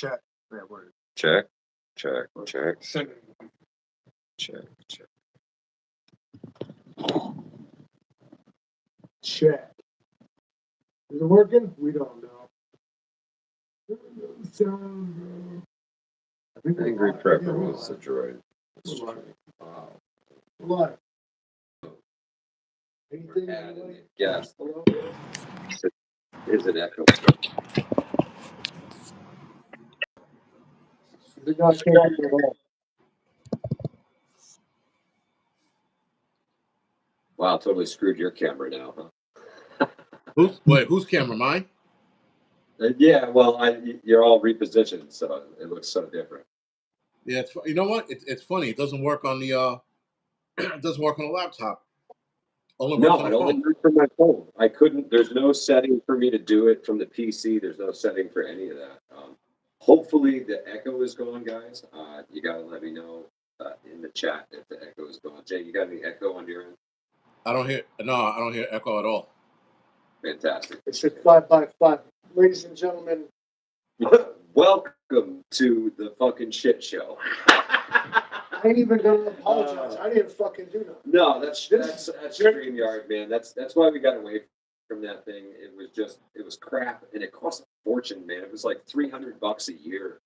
check that word. Check. Check. Check. Is it working? We don't know. I think Angry Prepper was a droid. Wow. What? Anything? Yes. Is it echo? The guy can't hear it all. Wow, totally screwed your camera now, huh? Whose camera? Mine? Yeah, well, you're all repositioned, so it looks so different. Yeah, you know what? It's funny. It doesn't work on the it doesn't work on the laptop. Only works on the phone. Only works from my phone. I couldn't. There's no setting for me to do it from the PC. There's no setting for any of that. Hopefully the echo is gone, guys. You gotta let me know in the chat if the echo is gone. Jay, you got any echo on your end? I don't hear echo at all. Fantastic. It's a 5x5. Ladies and gentlemen, welcome to the fucking shit show. I ain't even gonna apologize. I didn't fucking do nothing. No, that's StreamYard, man. That's why we got away from that thing. It was crap, and it cost a fortune, man. It was like $300 a year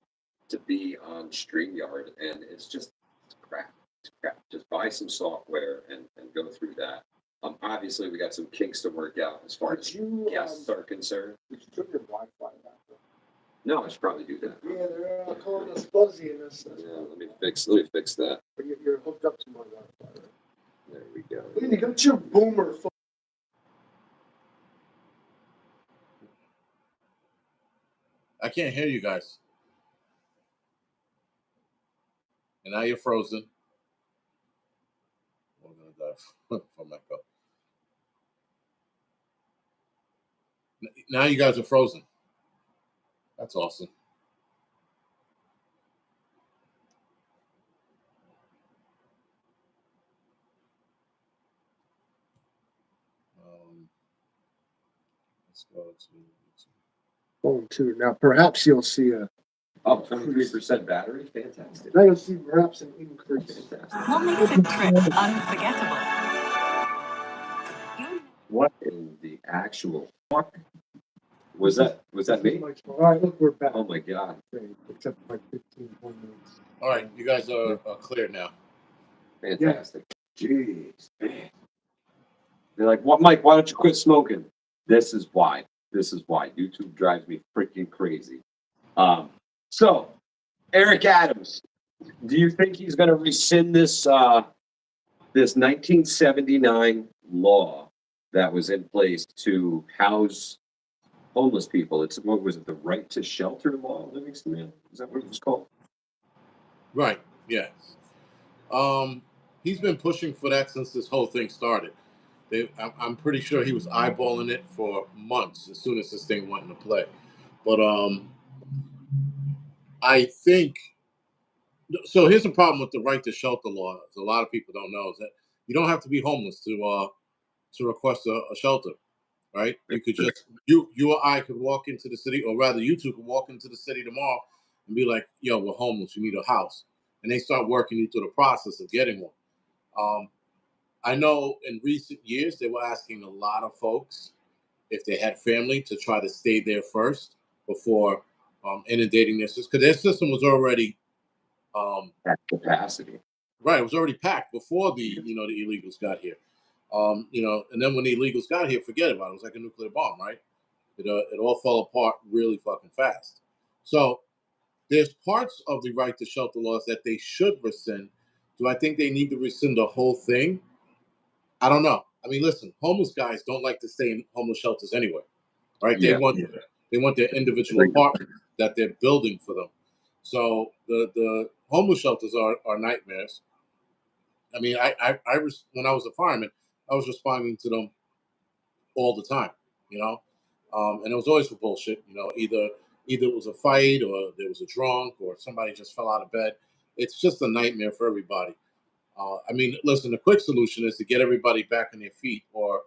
to be on StreamYard, and it's crap. It's crap. Just buy some software and go through that. Obviously, we got some kinks to work out as far as guests are concerned. Did you turn your Wi-Fi back? No, I should probably do that. Yeah, they're calling us fuzzy in this. Yeah, let me fix that. But you're hooked up to my Wi-Fi, right? There we go. You got your boomer phone. I can't hear you guys. And now you're frozen. We're gonna die from echo. Now you guys are frozen. That's awesome. Let's go to Phone 2. Now, perhaps you'll see a 23% battery. Fantastic. Now you'll see perhaps an increase. Fantastic. What makes a trip unforgettable? What in the actual fuck was that? Was that me? All right, look, we're back. Oh my god! Except like 15 minutes. All right, you guys are clear now. Fantastic. Jeez, man. They're like, "What, Mike? Why don't you quit smoking?" This is why. YouTube drives me freaking crazy. So, Eric Adams, do you think he's going to rescind this 1979 law that was in place to house homeless people? What was it? The Right to Shelter law, Livingston? Man, is that what it was called? Right. Yes. He's been pushing for that since this whole thing started. I'm pretty sure he was eyeballing it for months as soon as this thing went into play. But I think so. Here's the problem with the Right to Shelter law. A lot of people don't know is that you don't have to be homeless to request a shelter, right? You could just you or I could walk into the city, or rather, you two could walk into the city tomorrow and be like, "Yo, we're homeless. We need a house," and they start working you through the process of getting one. I know in recent years they were asking a lot of folks if they had family to try to stay there first before inundating their system, because their system was already at capacity. Right, it was already packed before the illegals got here. And then when the illegals got here, forget about it. It was like a nuclear bomb, right? It all fell apart really fucking fast. So there's parts of the Right to Shelter laws that they should rescind. Do I think they need to rescind the whole thing? I don't know. I mean, listen, homeless guys don't like to stay in homeless shelters anyway, right? Yeah. They want their individual apartment that they're building for them. So the homeless shelters are nightmares. I mean, I was, when I was a fireman, I was responding to them all the time, and it was always for bullshit. Either it was a fight, or there was a drunk, or somebody just fell out of bed. It's just a nightmare for everybody. I mean, listen, the quick solution is to get everybody back on their feet, or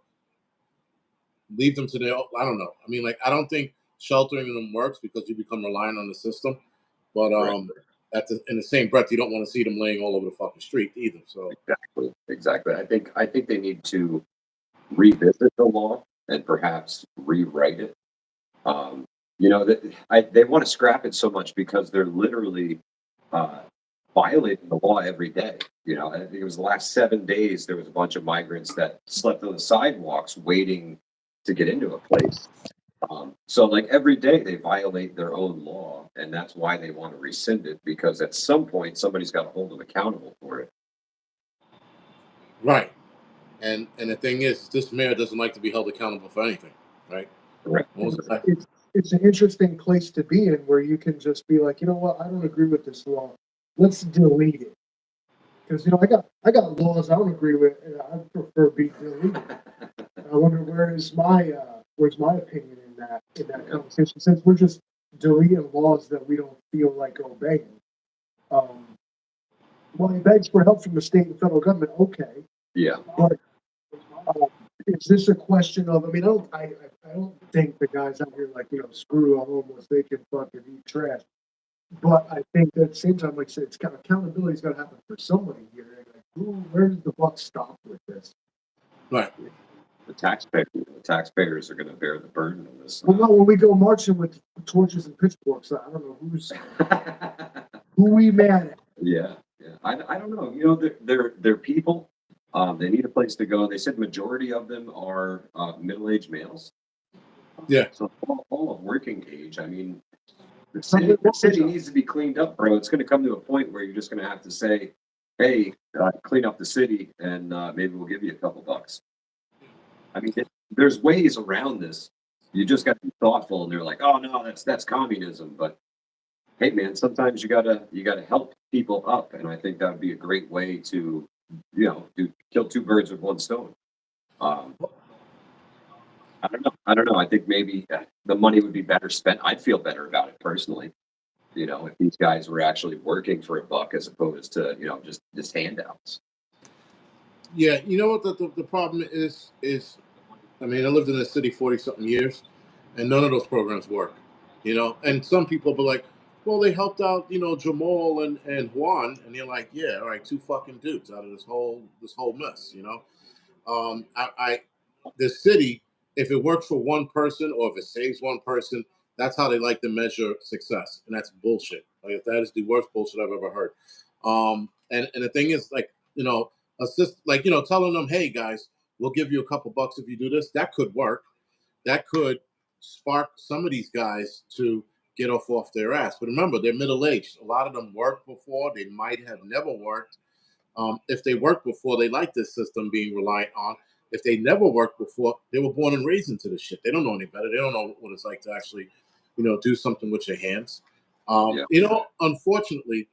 leave them to their, I don't know. I mean, like, I don't think sheltering them works because you become reliant on the system. But Right. in the same breath, you don't want to see them laying all over the fucking street either. So Exactly. I think they need to revisit the law and perhaps rewrite it. Um, they want to scrap it so much because they're literally uh, violating the law every day. I think it was the last 7 days there was a bunch of migrants that slept on the sidewalks waiting to get into a place. So like every day they violate their own law, and that's why they want to rescind it because at some point somebody's got to hold them accountable for it. right, and the thing is, this mayor doesn't like to be held accountable for anything, right? Correct. What was it like? It's an interesting place to be in where you can just be like, you know what, I don't agree with this law. Let's delete it. Because I got laws I don't agree with, and I prefer being deleted. I wonder where's my opinion in that conversation since we're just deleting laws that we don't feel like obeying. Um, well, it begs for help from the state and federal government. Okay, Yeah. but is this a question of? I mean, I don't think the guys out here like screw a homeless, they can fucking eat trash. But I think that at the same time, like I said, it's kind of accountability's got to happen for somebody here. Where does the buck stop with this? Right. The taxpayers are going to bear the burden of this. Well, no, when we go marching with torches and pitchforks, I don't know who we mad at. Yeah, yeah. I don't know. They're people. They need a place to go. They said majority of them are middle-aged males. Yeah. So all of working age. I mean, the city needs to be cleaned up, bro. It's going to come to a point where you're just going to have to say, "Hey, clean up the city, and maybe we'll give you a couple bucks." I mean, there's ways around this. You just got to be thoughtful, and they're like, "Oh no, that's communism." But hey, man, sometimes you gotta help people up, and I think that would be a great way to, kill two birds with one stone. Um, I don't know. I think maybe the money would be better spent. I'd feel better about it personally. If these guys were actually working for a buck as opposed to just handouts. Yeah, you know what the problem is I mean, I lived in the city 40 something years, and none of those programs work. And some people be like, well, they helped out, Jamal and Juan, and you're like, yeah, all right, two fucking dudes out of this whole mess. I the city, if it works for one person or if it saves one person, that's how they like to measure success, and that's bullshit. Like that is the worst bullshit I've ever heard. And the thing is, like, assist, like, telling them, hey guys, we'll give you a couple bucks if you do this. That could work. That could spark some of these guys to get off their ass. But remember, they're middle aged. A lot of them worked before. They might have never worked. If they worked before, they like this system being reliant on. If they never worked before, they were born and raised into this shit. They don't know any better. They don't know what it's like to actually, do something with your hands. Yeah. Unfortunately,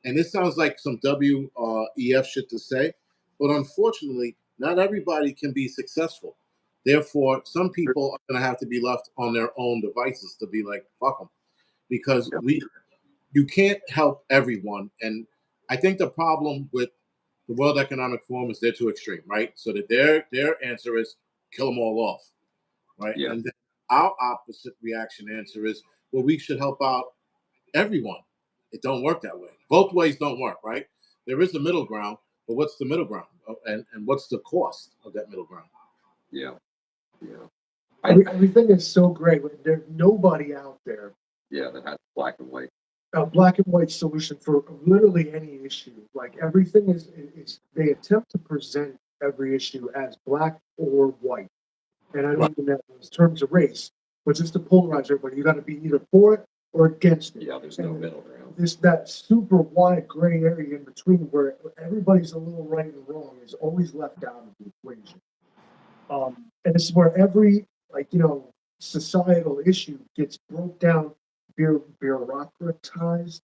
and this sounds like some WEF shit to say, but unfortunately, not everybody can be successful. Therefore, some people are going to have to be left on their own devices to be like, fuck them, because you can't help everyone. And I think the problem with the World Economic Forum is they're too extreme, right? So that their answer is kill them all off, right? Yeah. And then our opposite reaction answer is, well, we should help out everyone. It don't work that way. Both ways don't work, right? There is a middle ground, but what's the middle ground? And what's the cost of that middle ground? Yeah. Yeah. Everything is so great. Like, there's nobody out there Yeah. That has black and white. a black and white solution for literally any issue. Like everything is they attempt to present every issue as black or white. And I don't mean that in terms of race, but just to polarize everybody. You got to be either for it or against it. Yeah. There's no middle ground. This that super wide gray area in between where everybody's a little right and wrong is always left out of the equation. And this is where every societal issue gets broke down, bureaucratized.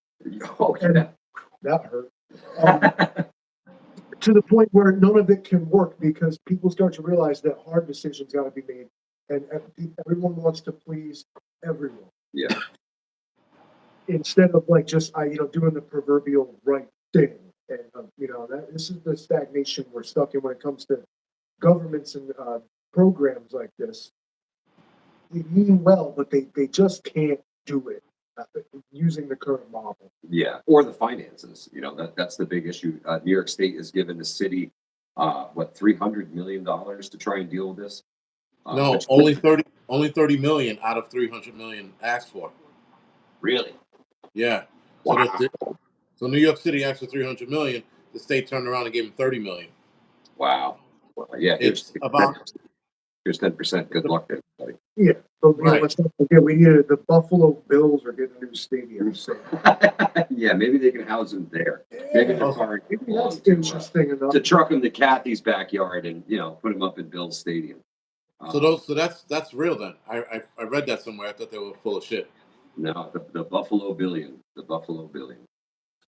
Oh, And yeah. that hurt. To the point where none of it can work because people start to realize that hard decisions got to be made, and everyone wants to please everyone. Yeah. Instead of like just doing the proverbial right thing, and this is the stagnation we're stuck in when it comes to governments and programs like this. They mean well, but they just can't do it. using the current model. Yeah, or the finances. You know, that's the big issue. New York State has given the city what $300 million to try and deal with this. No, Which only 30 million out of 300 million asked for. really, Yeah. So wow, so New York City asked for 300 million. The state turned around and gave them 30 million. wow. Well, yeah, It's about here's 10%. Good luck to everybody. Yeah, but Right. let's not forget we needed the Buffalo Bills are getting a new stadium. So Yeah, maybe they can house them there. Maybe the car maybe that's interesting enough. to truck them to Kathy's backyard and put them up in Bill's stadium. so that's real then. I read that somewhere. I thought they were full of shit. No, the Buffalo Billion, the Buffalo Billion.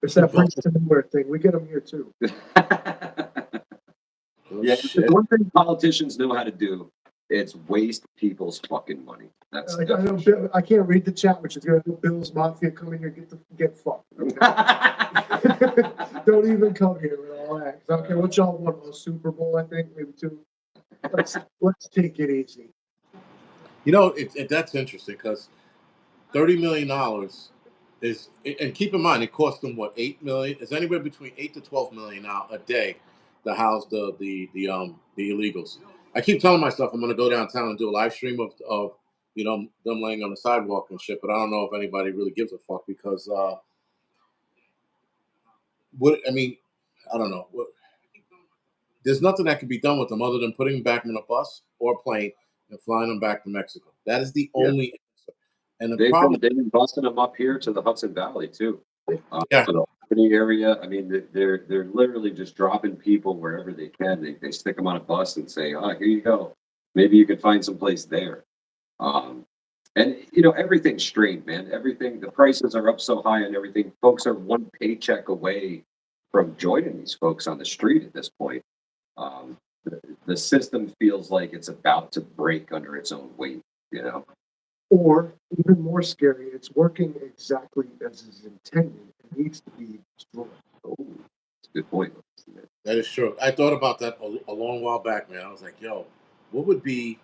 It's that Prince to Nowhere thing. We get them here too. Yeah, the one thing politicians know how to do is waste people's fucking money. That's I can't read the chat, which is going to Bill's Mafia come in here get fucked. Okay? Don't even come here with all that. Okay, what y'all want? A Super Bowl, I think, maybe two. Let's take it easy. You know, that's interesting because $30 million is, and keep in mind, it cost them what, 8 million? It's anywhere between 8 to 12 million now a day to house the illegals. I keep telling myself I'm going to go downtown and do a live stream of them laying on the sidewalk and shit, but I don't know if anybody really gives a fuck because I don't know. There's nothing that can be done with them other than putting them back in a bus or a plane and flying them back to Mexico. That is the only answer. And the problem, they've been busting them up here to the Hudson Valley too. Yeah. To the Albany area. I mean, they're literally just dropping people wherever they can. They stick them on a bus and say, "Oh, here you go. Maybe you could find some place there." And everything's strained, man. Everything, the prices are up so high and everything. Folks are one paycheck away from joining these folks on the street at this point. The system feels like it's about to break under its own weight, Or even more scary, it's working exactly as is intended. It needs to be destroyed. Oh, that's a good point. that is true. I thought about that a long while back, man. I was like, yo, what would be,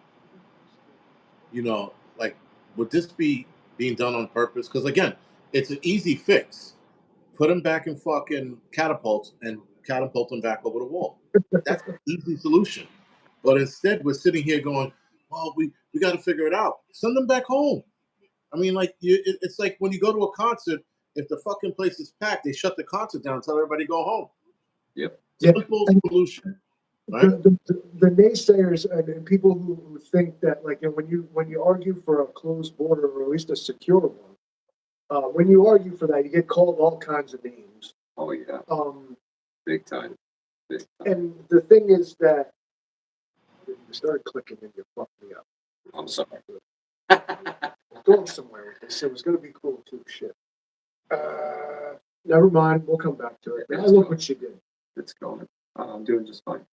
like, would this be being done on purpose? Because again, it's an easy fix. Put them back in fucking catapults and catapult them back over the wall. That's an easy solution. But instead, we're sitting here going, well, we got to figure it out. Send them back home. I mean, like, it's like when you go to a concert, if the fucking place is packed, they shut the concert down and tell everybody to go home. Yep. Simple solution. Right? The naysayers and people who think that, like, when you argue for a closed border or at least a secure one, when you argue for that, you get called all kinds of names. Oh yeah. Big time. And the thing is that you started clicking and you fucked me up. I'm sorry. I was going somewhere with this. It was going to be cool too. Shit. Never mind. We'll come back to it. I look what you did. It's going. I'm doing just fine.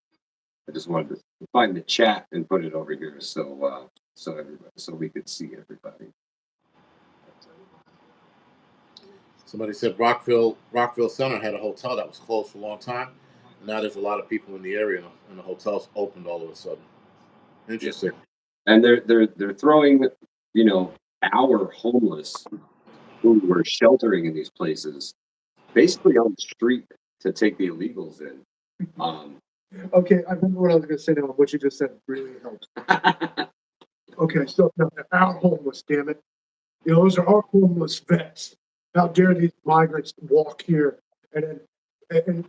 I just wanted to find the chat and put it over here so we could see everybody. Somebody said Rockville Center had a hotel that was closed for a long time. Now there's a lot of people in the area, and the hotel's opened all of a sudden. Interesting. And they're throwing, our homeless who were sheltering in these places, basically on the street to take the illegals in. Okay, I remember what I was going to say now. What you just said really helps. Okay, so now our homeless, damn it. Those are our homeless vets. How dare these migrants walk here? And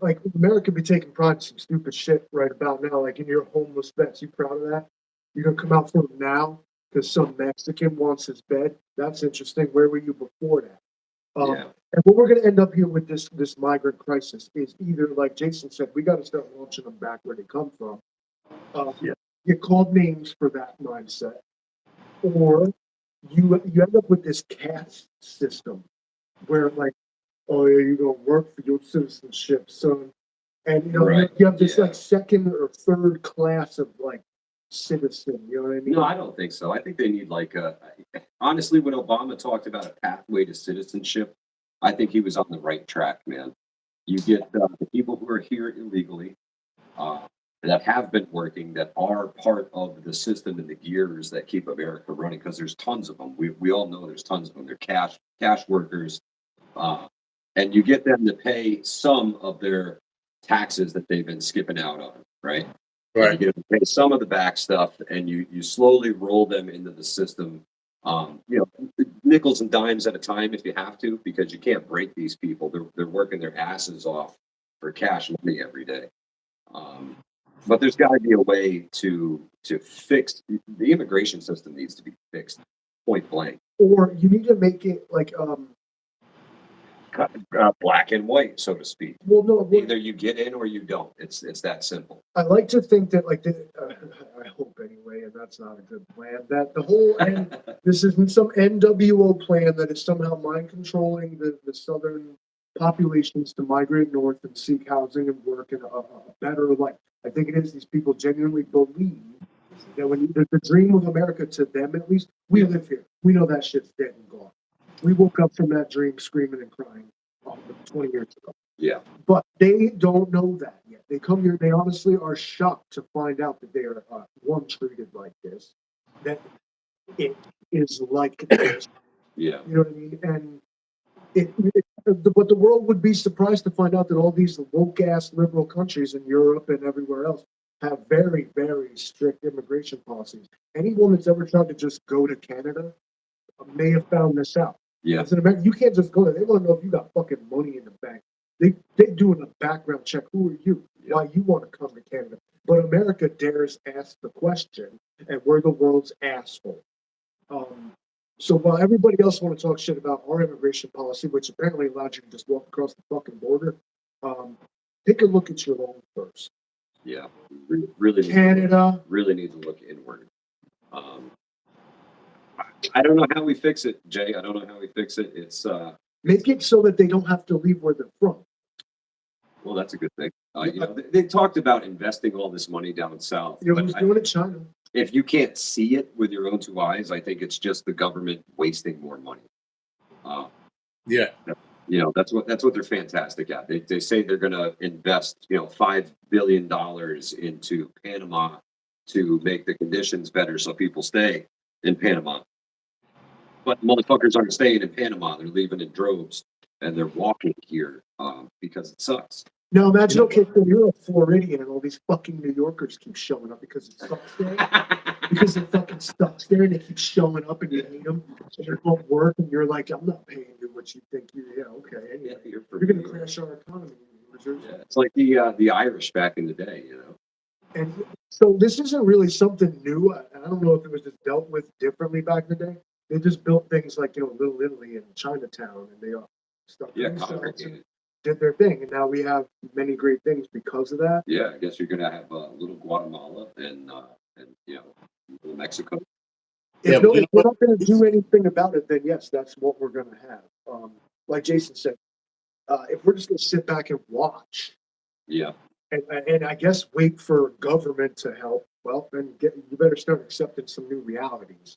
like, America be taking pride in some stupid shit right about now. Like, in your homeless vets, you proud of that? You're going to come out for them now because some Mexican wants his bed? That's interesting. Where were you before that? Yeah. And what we're going to end up here with this migrant crisis is either, like Jason said, we got to start launching them back where they come from. Get called names for that mindset, or you end up with this caste system where, like, oh yeah, you're gonna work for your citizenship, son, and Right. you have this like second or third class of like citizen. You know what I mean? No, I don't think so. I think they need honestly, when Obama talked about a pathway to citizenship, I think he was on the right track, man. You get the people who are here illegally, that have been working, that are part of the system and the gears that keep America running, because there's tons of them. We all know there's tons of them. They're cash workers, and you get them to pay some of their taxes that they've been skipping out on, right? Right. You get them to pay some of the back stuff, and you slowly roll them into the system. Nickels and dimes at a time if you have to, because you can't break these people. They're working their asses off for cash money every day. But there's got to be a way to fix the immigration system. Needs to be fixed, point blank. Or you need to make it like Black and white, so to speak. well, no, Either you get in or you don't. It's that simple. I like to think that I hope anyway, and that's not a good plan. That the whole this isn't some NWO plan that is somehow mind controlling the southern populations to migrate north and seek housing and work and a better life. I think it is these people genuinely believe that when the dream of America, to them at least, we live here. We know that shit's dead and gone. We woke up from that dream screaming and crying 20 years ago. Yeah. But they don't know that yet. They come here, they honestly are shocked to find out that they are, one, treated like this, that it is like this. Yeah. You know what I mean? And but the world would be surprised to find out that all these woke-ass liberal countries in Europe and everywhere else have very, very strict immigration policies. Anyone that's ever tried to just go to Canada may have found this out. Yeah. As an American, you can't just go there. They want to know if you got fucking money in the bank. They're doing a background check. Who are you? Yeah. Why you want to come to Canada? But America dares ask the question, and we're the world's asshole. So while everybody else want to talk shit about our immigration policy, which apparently allowed you to just walk across the fucking border, take a look at your own first. Yeah. Really. Canada. Really need to look inward. I don't know how we fix it, Jay. I don't know how we fix it. It's Make it so that they don't have to leave where they're from. well, that's a good thing. They talked about investing all this money down south. You know but who's doing it? China. if you can't see it with your own two eyes, I think it's just the government wasting more money. Yeah. That's what they're fantastic at. They say they're going to invest, $5 billion into Panama to make the conditions better so people stay in Panama. But motherfuckers aren't staying in Panama. They're leaving in droves and they're walking here because it sucks. Now imagine, okay, so you're a Floridian and all these fucking New Yorkers keep showing up because it sucks there. Because it fucking sucks there and they keep showing up and you hate them. And they won't work and you're like, I'm not paying you what you think you, okay. Anyway, You're you're going to crash our economy. Yeah, it's like the Irish back in the day, And so this isn't really something new. I don't know if it was just dealt with differently back in the day. They just built things like, Little Italy and Chinatown and they stuff Yeah, themselves and complicated. did their thing. And now we have many great things because of that. Yeah, I guess you're gonna have little Guatemala and little Mexico. If we're not going to do anything about it, then yes, that's what we're going to have. Like Jason said, if we're just going to sit back and watch, Yeah, and I guess wait for government to help, well, then you better start accepting some new realities.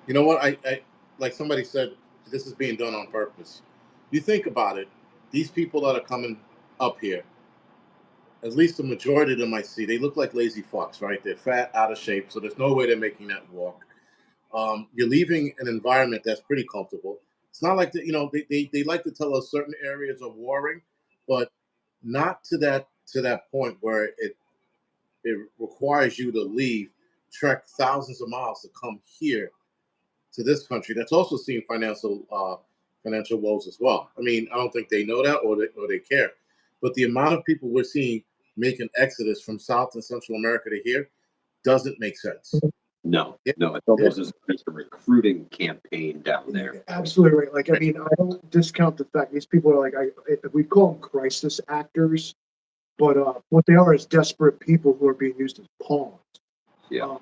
You know what? I like somebody said, this is being done on purpose. You think about it, these people that are coming up here, at least the majority of them I see, they look like lazy fucks, right? They're fat, out of shape, so there's no way they're making that walk. You're leaving an environment that's pretty comfortable. It's not like they like to tell us certain areas are warring, but not to that point where it requires you to leave, trek thousands of miles to come here to this country that's also seeing financial woes as well. I mean, I don't think they know that or they care. But the amount of people we're seeing make an exodus from South and Central America to here doesn't make sense. no, it's almost as just a recruiting campaign down there. Absolutely right. Like, I mean, I don't discount the fact these people are like, we call them crisis actors, but what they are is desperate people who are being used as pawns. Yeah.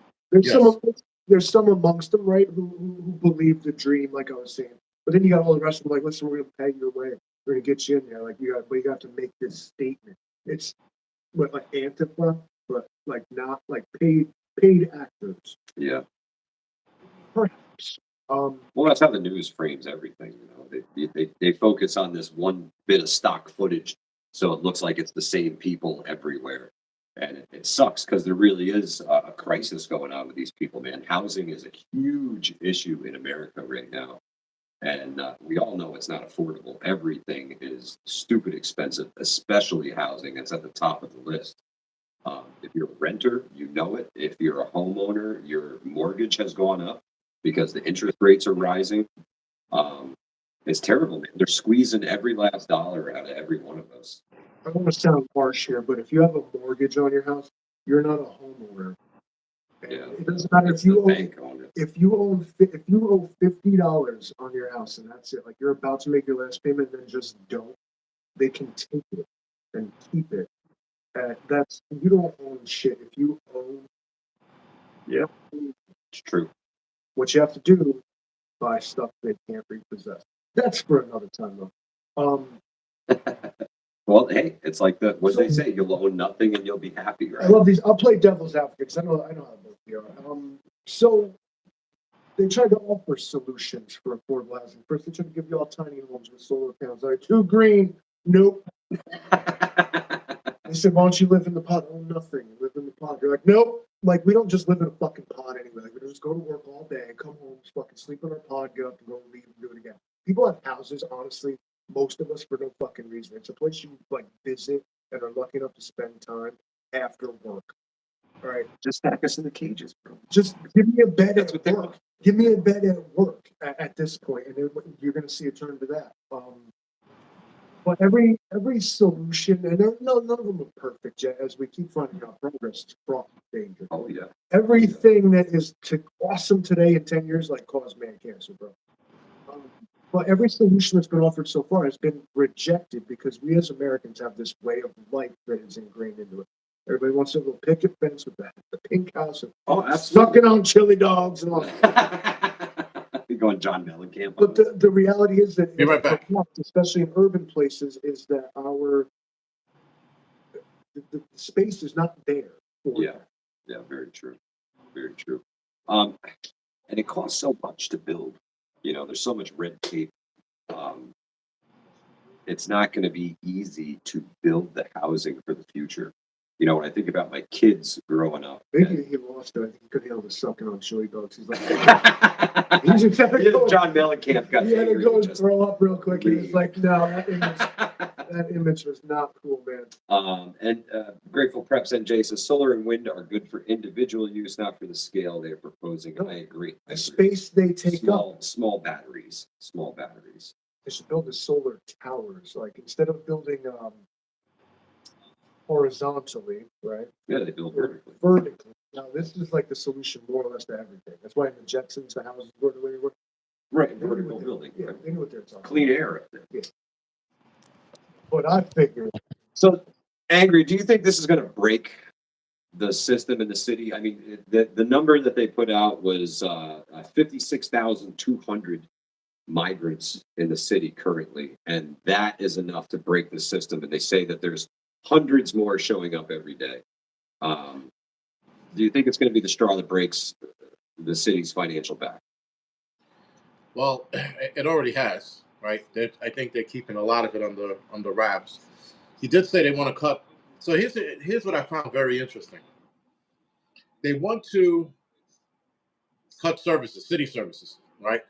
There's some amongst them, right, who believe the dream, like I was saying. But then you got all the rest of them, like, listen, we're going to pay your way. We're going to get you in there. Like, you got to make this statement. It's like Antifa, but like not like paid actors. Yeah. Perhaps. Well, that's how the news frames everything. They focus on this one bit of stock footage, so it looks like it's the same people everywhere. And it sucks because there really is a crisis going on with these people, man. Housing is a huge issue in America right now. And we all know it's not affordable. Everything is stupid expensive, especially housing. It's at the top of the list. If you're a renter, you know it. If you're a homeowner, your mortgage has gone up because the interest rates are rising. Um, it's terrible, man. They're squeezing every last dollar out of every one of us. I don't want to sound harsh here, but if you have a mortgage on your house, you're not a homeowner. And Yeah, it doesn't matter it's if you the own bank on it. if you owe $50 on your house and that's it, like you're about to make your last payment, then just don't. They can take it and keep it. That's you don't own shit. If you own, Yeah, it's true. what you have to do, buy stuff they can't repossess. That's for another time though. Well, hey, it's like what So- they say: you'll own nothing and you'll be happy, I right? love these. I'll play devil's advocate because I know how both you are. So they tried to offer solutions for affordable housing. First, they tried to give you all tiny homes with solar panels. All right, too green. Nope. They said, why don't you live in the pod? Oh, nothing. Live in the pod. You're like, nope. Like, we don't just live in a fucking pod anyway. Like, we just go to work all day, come home, just fucking sleep in our pod, get up and go leave and do it again. People have houses, honestly, most of us for no fucking reason. It's a place you like visit and are lucky enough to spend time after work. All right. Just stack us in the cages, bro. Just give me a bed That's at what they work. want. Give me a bed at work at this point, and then you're going to see a turn to that. But every solution, and none of them are perfect yet. As we keep finding out, progress is fraught with danger. Oh yeah. Everything that is awesome today in 10 years, like, caused man cancer, bro. But every solution that's been offered so far has been rejected because we as Americans have this way of life that is ingrained into it. Everybody wants a little picket fence with the pink house and Oh, absolutely. sucking on chili dogs and all that. You're going John Mellencamp. But the reality is that, Be right back. especially in urban places, is that the space is not there. For Yeah, yeah, very true, very true. And it costs so much to build. You know, there's so much red tape. It's not going to be easy to build the housing for the future. You know, when I think about my kids growing up. Maybe he lost it. I think he could handle the sucking on chili dogs. He's like, Yeah, he's just had to go. John Mellencamp got He had to angry go and and just throw up real quick. And leave. it's like, no, that image was not cool, man. And Grateful Preps NJ says solar and wind are good for individual use, not for the scale they're proposing. And I agree. The space they take up. Small batteries. Small batteries. They should build the solar towers. Like, instead of building horizontally, right? Yeah, they build vertically. Vertically. Now, this is like the solution more or less to everything. That's why in the Jetsons, the houses were the way they were. Right, They knew vertical what they- building. Yeah, they knew what they're talking Clean air up there. about. But I figured, So, Angry, do you think this is going to break the system in the city? I mean, the number that they put out was 56,200 migrants in the city currently, and that is enough to break the system. And they say that there's hundreds more showing up every day. Do you think it's going to be the straw that breaks the city's financial back? Well, it already has, right? I think they're keeping a lot of it under wraps. He did say they want to cut. So here's what I found very interesting. They want to cut services, city services, right?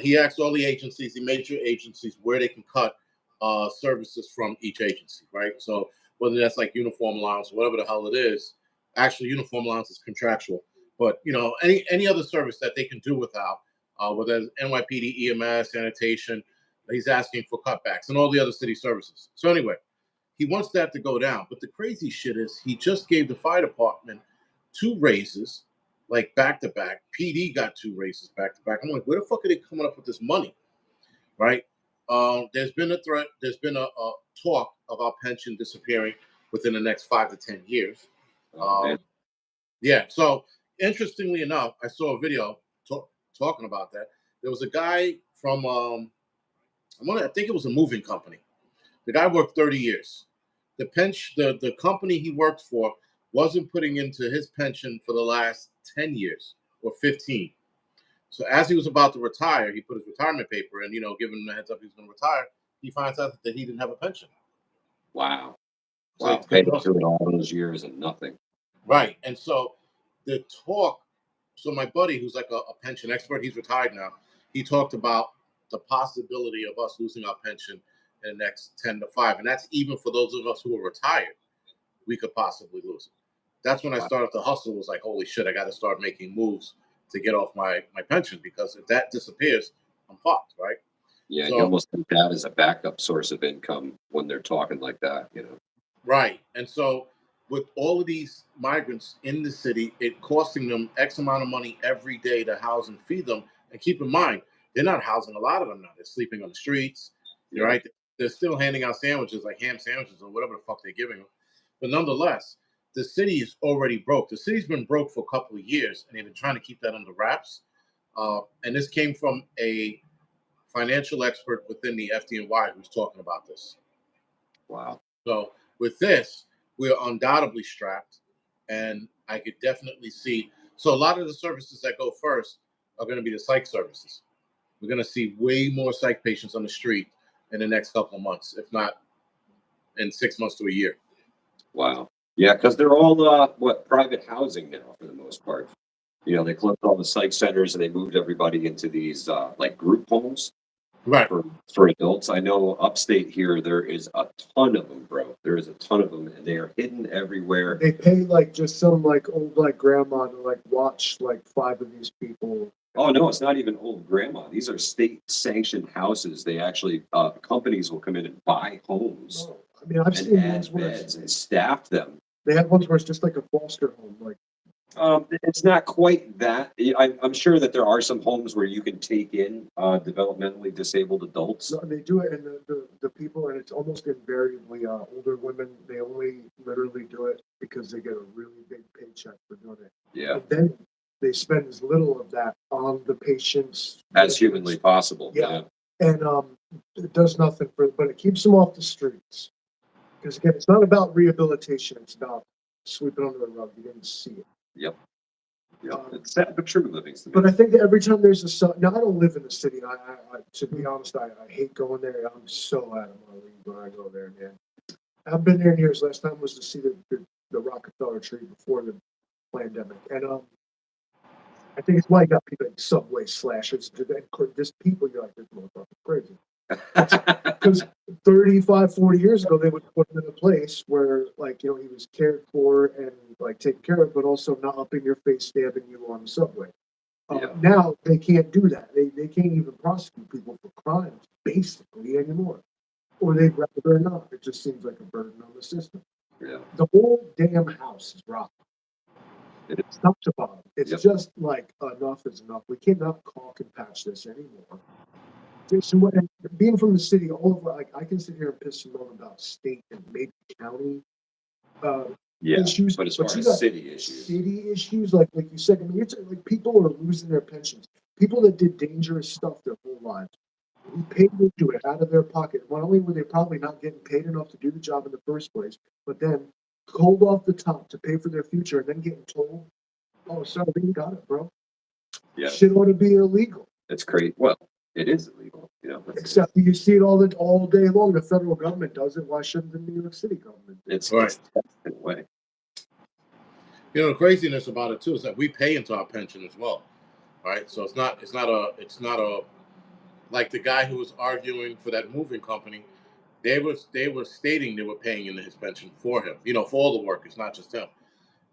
He asked all the agencies, the major agencies, where they can cut services from each agency, right? So whether that's like uniform allowance, whatever the hell it is, actually uniform allowance is contractual, but you know, any other service that they can do without, whether it's NYPD, EMS, sanitation, he's asking for cutbacks and all the other city services. So anyway, he wants that to go down. But the crazy shit is he just gave the fire department 2 raises, like back to back. PD got 2 raises back to back. I'm like, where the fuck are they coming up with this money? Right? There's been a threat. There's been a talk of our pension disappearing within the next 5 to 10 years. Yeah. So interestingly enough, I saw a video talking about that. There was a guy from I think it was a moving company. The guy worked 30 years. The company he worked for wasn't putting into his pension for the last 10 years or 15. So as he was about to retire, he put his retirement paper in, you know, giving him a heads up he was going to retire. He finds out that he didn't have a pension. Wow. So Wow, it's they gonna went through it all those years and nothing. right. And so the talk, so my buddy, who's like a pension expert, he's retired now. He talked about the possibility of us losing our pension in the next 10 to 5. And that's even for those of us who are retired, we could possibly lose it. That's when I Wow. started to hustle, was like, holy shit, I got to start making moves to get off my pension, because if that disappears, I'm fucked, right? Yeah, you So, almost need that as a backup source of income when they're talking like that, you know. right. And so with all of these migrants in the city, it costing them X amount of money every day to house and feed them. And keep in mind, they're not housing a lot of them now. They're sleeping on the streets. You're Yeah. right. They're still handing out sandwiches, like ham sandwiches or whatever the fuck they're giving them. But nonetheless, the city is already broke. The city's been broke for a couple of years, and they've been trying to keep that under wraps. And this came from a financial expert within the FDNY who's talking about this. Wow. So with this, we're undoubtedly strapped, and I could definitely see. So a lot of the services that go first are going to be the psych services. We're going to see way more psych patients on the street in the next couple of months, if not in 6 months to a year. Wow. Yeah, because they're all private housing now for the most part. You know, they closed all the psych centers and they moved everybody into these like group homes Right. for adults. I know upstate here there is a ton of them, bro. There is a ton of them, and they are hidden everywhere. They pay like just some like old like grandma to like watch like 5 of these people. Oh no, it's not even old grandma. These are state sanctioned houses. They actually companies will come in and buy homes Oh, I mean, I've and seen add ones where beds and staff them. they have ones where it's just like a foster home. Like, It's not quite that. I'm sure that there are some homes where you can take in developmentally disabled adults. so they do it, and the people, and it's almost invariably older women. They only literally do it because they get a really big paycheck for doing it. Yeah, And then they spend as little of that on the patients as humanly possible. Yeah. And it does nothing but it keeps them off the streets. Because again, it's not about rehabilitation; it's about sweeping under the rug. You didn't see it. Yep. It's sad but true living. But I think that every time there's now I don't live in the city. I to be honest, I hate going there. I'm so out of my league when I go there, man. I've been there in years. Last time was to see the Rockefeller tree before the pandemic, and I think it's why you got people like Subway slashers. This people, you're like, this motherfucker's crazy. Because 35, 40 years ago, they would put him in a place where, like, you know, he was cared for and, like, taken care of, but also not up in your face stabbing you on the subway. Yeah. Now, they can't do that. They can't even prosecute people for crimes, basically, anymore. Or they'd rather not. It just seems like a burden on the system. Yeah. The whole damn house is rotten. It It's top to bottom. It's Yep. just like enough is enough. We cannot caulk and patch this anymore. And being from the city, all over, like I can sit here and piss and moan about state and maybe county issues, but as far you as got city issues, city issues, like you said, I mean, it's like people are losing their pensions. People that did dangerous stuff their whole lives, who paid to do it out of their pocket. Not only were they probably not getting paid enough to do the job in the first place, but then cold off the top to pay for their future, and then getting told, "Oh, sorry, you got it, bro." yeah, Shit ought to be illegal. it's crazy. Well, it is illegal, you know. Except you see it all day long. The federal government does it. Why shouldn't the New York City government? It's Right. it's in a way. You know, the craziness about it too is that we pay into our pension as well, right? So it's not a like the guy who was arguing for that moving company. They were stating they were paying into his pension for him. You know, for all the workers, not just him.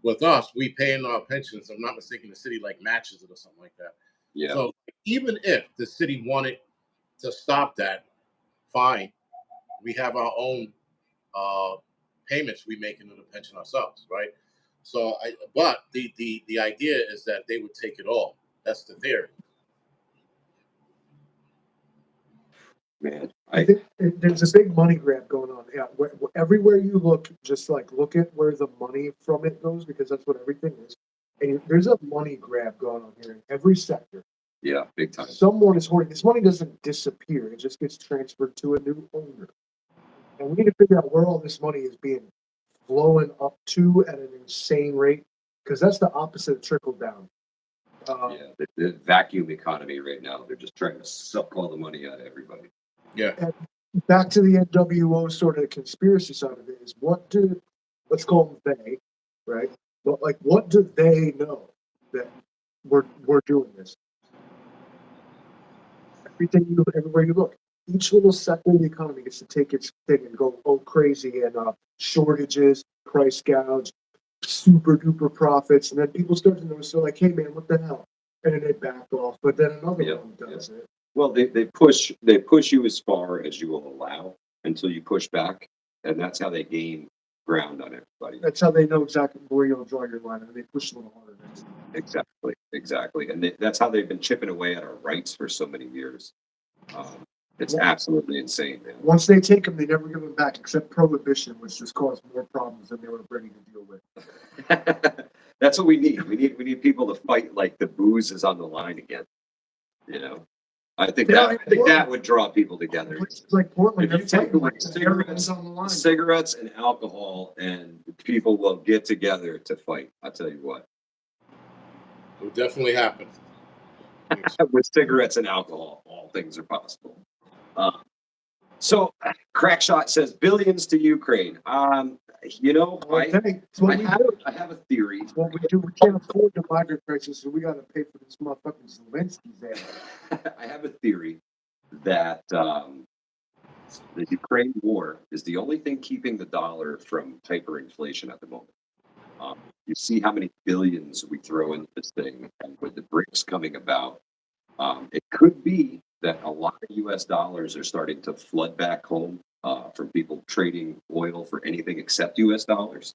With us, we pay into our pensions. I'm not mistaken, the city like matches it or something like that. Yeah. So even if the city wanted to stop that, fine. We have our own payments we make into the pension ourselves, right? So, but the idea is that they would take it all. That's the theory. Man, I think there's a big money grab going on. Yeah, everywhere you look, just like look at where the money from it goes, because that's what everything is. And there's a money grab going on here in every sector. yeah, big time. Someone is hoarding. This money doesn't disappear; it just gets transferred to a new owner. And we need to figure out where all this money is being flowing up to at an insane rate, because that's the opposite of trickle down. Yeah, the vacuum economy right now. They're just trying to suck all the money out of everybody. Yeah. And back to the NWO sort of conspiracy side of it is let's call them they, right? But like, what do they know that we're doing this? Everywhere you look, each little sector of the economy gets to take its thing and go crazy, and shortages, price gouge, super duper profits, and then people start to notice, they're like, hey man, what the hell? And then they back off, but then another one does it. Well, they push you as far as you will allow until you push back, and that's how they gain ground on everybody. That's how they know exactly where you'll draw your line, and they push a little harder next time. Exactly, and that's how they've been chipping away at our rights for so many years. It's absolutely insane, man. Once they take them, they never give them back, except prohibition, which just caused more problems than they were ready to deal with. That's what we need. We need people to fight like the booze is on the line again. You know, I think that would draw people together. It's like Portland. If you take away cigarettes and alcohol, and people will get together to fight. I'll tell you what. It would definitely happen. With cigarettes and alcohol, all things are possible. So, Crackshot says billions to Ukraine. You know, I have a theory. What we do, we can't afford the migrant crisis, so we got to pay for this motherfucking Zelensky's ass. I have a theory that the Ukraine war is the only thing keeping the dollar from hyperinflation at the moment. You see how many billions we throw into this thing, and with the BRICS coming about, it could be that a lot of U.S. dollars are starting to flood back home from people trading oil for anything except U.S. dollars.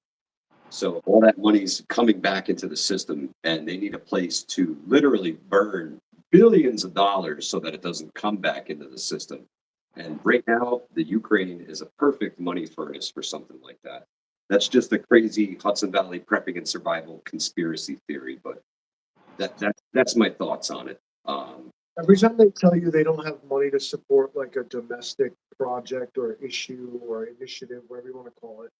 So all that money's coming back into the system, and they need a place to literally burn billions of dollars so that it doesn't come back into the system. And right now, the Ukraine is a perfect money furnace for something like that. That's just a crazy Hudson Valley prepping and survival conspiracy theory, but that's my thoughts on it. Every time they tell you they don't have money to support like a domestic project or issue or initiative, whatever you want to call it,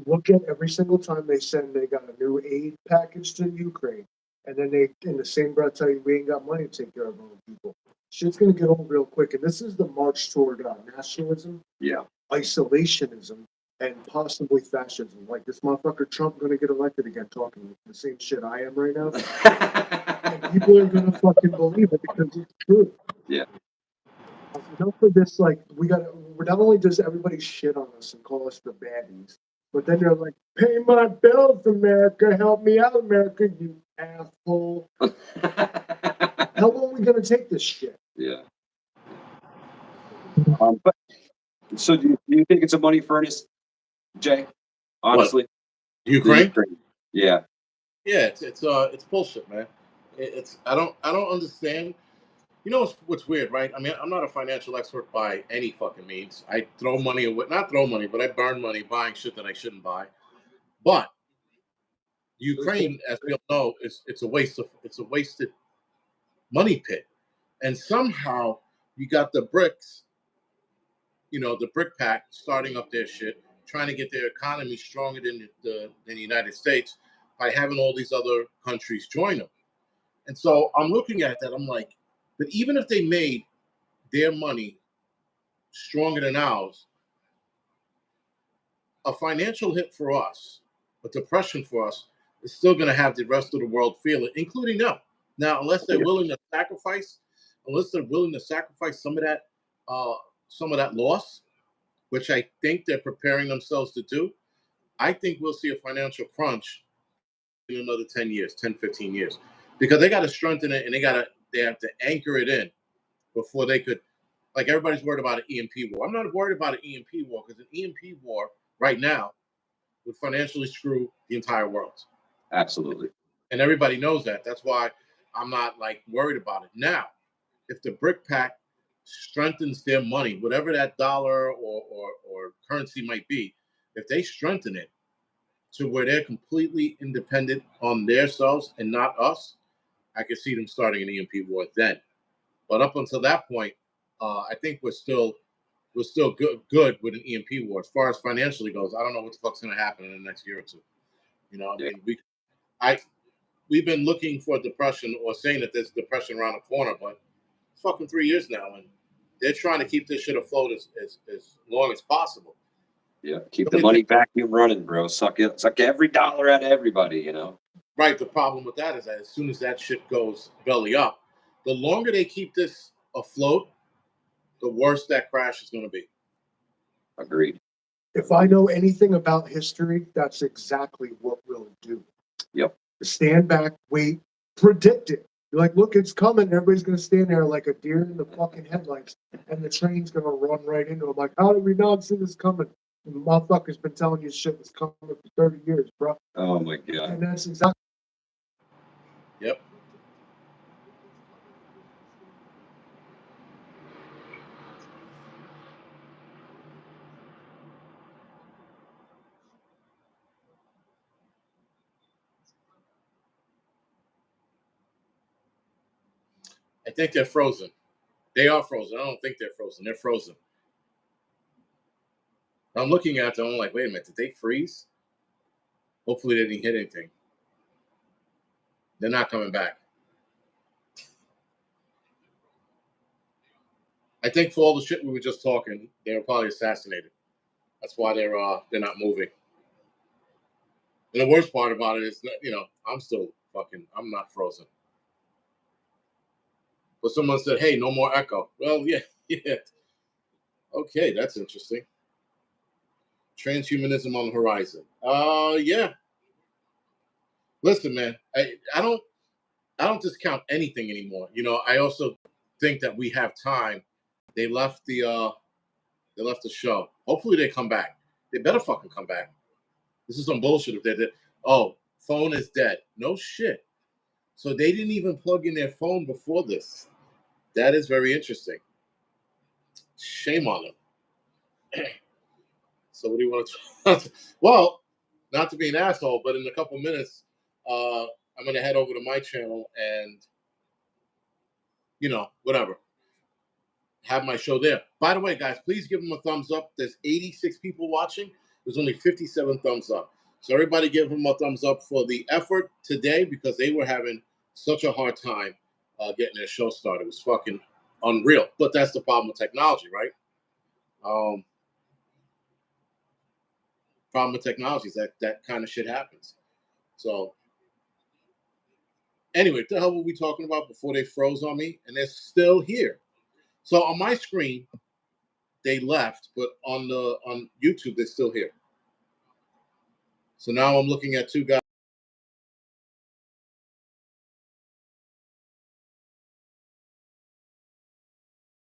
look at every single time they got a new aid package to Ukraine, and then they, in the same breath, tell you we ain't got money to take care of our own people. Shit's gonna get old real quick, and this is the march toward nationalism, isolationism, and possibly fascism. Like this motherfucker Trump gonna get elected again, talking the same shit I am right now. And people are gonna fucking believe it because it's true. Yeah. Enough for this, like not only does everybody shit on us and call us the baddies, but then they're like, pay my bills, America, help me out, America, you asshole. How long are we gonna take this shit? Yeah. But so do you think it's a money furnace, Jay? Honestly, Ukraine? Yeah. Yeah, it's bullshit, man. I don't understand. You know what's weird, right? I mean, I'm not a financial expert by any fucking means. I throw money away, not throw money, but I burn money buying shit that I shouldn't buy. But Ukraine, as we all know, it's a wasted money pit. And somehow you got the BRICS, the BRIC pack starting up their shit, trying to get their economy stronger than the United States by having all these other countries join them. And so I'm looking at that, I'm like, but even if they made their money stronger than ours, a financial hit for us, a depression for us, is still going to have the rest of the world feel it, including them. Now, unless they're willing to sacrifice some of that loss, which I think they're preparing themselves to do, I think we'll see a financial crunch in another 10, 15 years. Because they got to strengthen it, and they have to anchor it in before they could, like everybody's worried about an EMP war. I'm not worried about an EMP war because an EMP war right now would financially screw the entire world. Absolutely. And everybody knows that. That's why I'm not like worried about it. Now, if the BRIC pack strengthens their money, whatever that dollar or currency might be, if they strengthen it to where they're completely independent on themselves and not us, I could see them starting an EMP war then. But up until that point, I think we're still good with an EMP war. As far as financially goes, I don't know what the fuck's going to happen in the next year or two. We've been looking for a depression or saying that there's a depression around the corner, but it's fucking 3 years now, and they're trying to keep this shit afloat as long as possible. Yeah, keep the money vacuum running, bro. Suck every dollar out of everybody, you know. Right. The problem with that is that as soon as that shit goes belly up, the longer they keep this afloat, the worse that crash is going to be. Agreed. If I know anything about history, that's exactly what we'll do. Yep. Stand back, wait, predict it. You're like, look, it's coming. Everybody's going to stand there like a deer in the fucking headlights, and the train's going to run right into them. Like, how did we not see this coming? And the motherfucker's been telling you shit was coming for 30 years, bro. Oh my god. And that's exactly. Yep. I think they're frozen. They are frozen. I don't think they're frozen. They're frozen. I'm looking at them. I'm like, wait a minute. Did they freeze? Hopefully they didn't hit anything. They're not coming back. I think for all the shit we were just talking, they were probably assassinated. That's why they're not moving. And the worst part about it is that, I'm not frozen. But someone said, hey, no more echo. Well, yeah. Okay, that's interesting. Transhumanism on the horizon. Yeah. Listen, man, I don't discount anything anymore. I also think that we have time. They left the show. Hopefully they come back. They better fucking come back. This is some bullshit if they did. Oh, phone is dead. No shit. So they didn't even plug in their phone before this. That is very interesting. Shame on them. So what do you want to talk? Well, not to be an asshole, but in a couple minutes, I'm going to head over to my channel and, whatever. Have my show there. By the way, guys, please give them a thumbs up. There's 86 people watching. There's only 57 thumbs up. So everybody give them a thumbs up for the effort today because they were having such a hard time getting their show started. It was fucking unreal. But that's the problem with technology, right? Problem with technology is that kind of shit happens. So anyway, what the hell were we talking about before they froze on me? And they're still here. So on my screen, they left, but on YouTube, they're still here. So now I'm looking at two guys.